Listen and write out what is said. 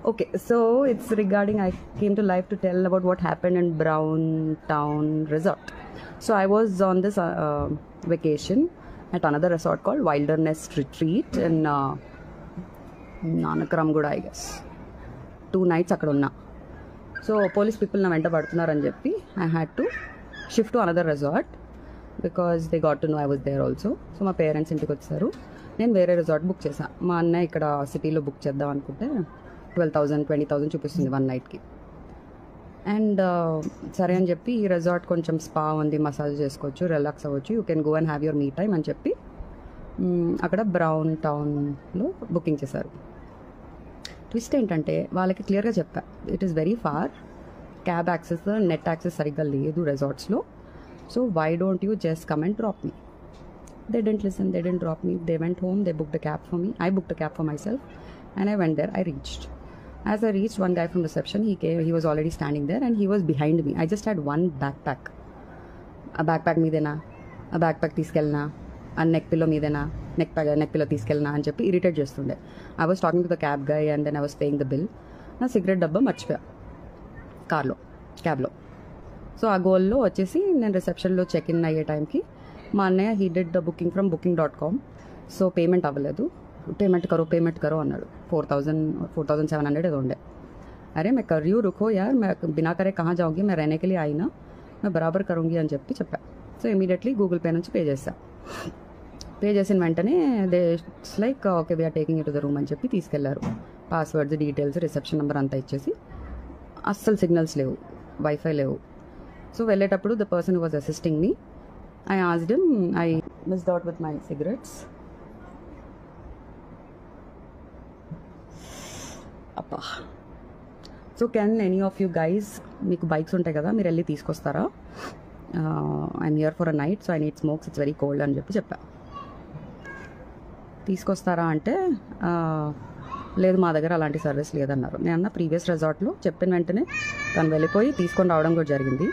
Okay, so it's regarding, I came to live to tell about what happened in Brown Town Resort. So I was on this vacation at another resort called Wilderness Retreat in Nanakaramguda, I guess. 2 nights అక్కడ ఉన్నా. So police people నా వెంట పడుతున్నారని చెప్పి I had to shift to another resort because they got to know I was there also. So మా parents ఇంటికి వచ్చారు. నేను వేరే రిసార్ట్ బుక్ చేశాను. మా అన్నయ్య ఇక్కడ సిటీలో బుక్ చేద్దాం అనుకుంటే 12,000 20,000 చూపిస్తుంది 1 నైట్కి. అండ్ సరే అని చెప్పి ఈ రిసార్ట్ కొంచెం స్పా ఉంది, మసాజ్ చేసుకోవచ్చు, రిలాక్స్ అవ్వచ్చు, you can go and have your me time అని చెప్పి అక్కడ బ్రౌన్ టౌన్లో బుకింగ్ చేశారు. ట్విస్ట్ ఏంటంటే వాళ్ళకి క్లియర్గా చెప్పా, it is very far, cab access, net access సరిగ్గా లేదు రిసార్ట్స్లో, so why don't you just come and drop me. They didn't listen, they didn't drop me. They went home, they booked a cab for me. I booked a cab for myself and I went there. I reached. As I reached, one guy from reception, he came, he was already standing there and he was behind me. I just had one backpack. A backpack meedena, a backpack తీసుకెళ్ళనా, a neck pillow meedena, neck pillow తీసుకెళ్ళనా అని చెప్పి irritate చేస్తుండే. I was talking to the cab guy and then I was paying the bill. నా cigarette డబ్బా మర్చిపోయా క్యాబ్లో. So ఆ గోల్లో వచ్చేసి నేను రిసెప్షన్లో check in అయ్యే టైంకి మా అన్నయ్య he did the booking from booking.com. So payment అవ్వలేదు, పేమెంట్ కరో అన్నాడు. 4,700 ఏదో ఉండే. అరే मैं कर रही हूँ, रुको यार, मैं बिना करे कहाँ जाऊँगी, मैं रहने के लिए आई ना, मैं बराबर करूँगी అని చెప్పా. సో ఇమీడియట్లీ గూగుల్ పే నుంచి పే చేసా. పే చేసిన వెంటనే they it's like okay we're taking you to the room అని చెప్పి తీసుకెళ్లారు. పాస్వర్డ్స్, డీటెయిల్స్, రిసెప్షన్ నెంబర్ అంతా ఇచ్చేసి, అస్సలు సిగ్నల్స్ లేవు, వైఫై లేవు. సో వెళ్ళేటప్పుడు the person who was assisting me, I asked him, I missed out with my cigarettes. Appa. So can any of you guys, మీకు బైక్స్ ఉంటాయి కదా, మీరు వెళ్ళి తీసుకొస్తారా? I'm here for a night, so I need smokes, it's very cold అని చెప్పా. తీసుకొస్తారా అంటే లేదు, మా దగ్గర అలాంటి సర్వీస్ లేదన్నారు. నేను అన్న ప్రీవియస్ రిసార్ట్లో చెప్పిన వెంటనే తను వెళ్ళిపోయి తీసుకొని రావడం కూడా జరిగింది.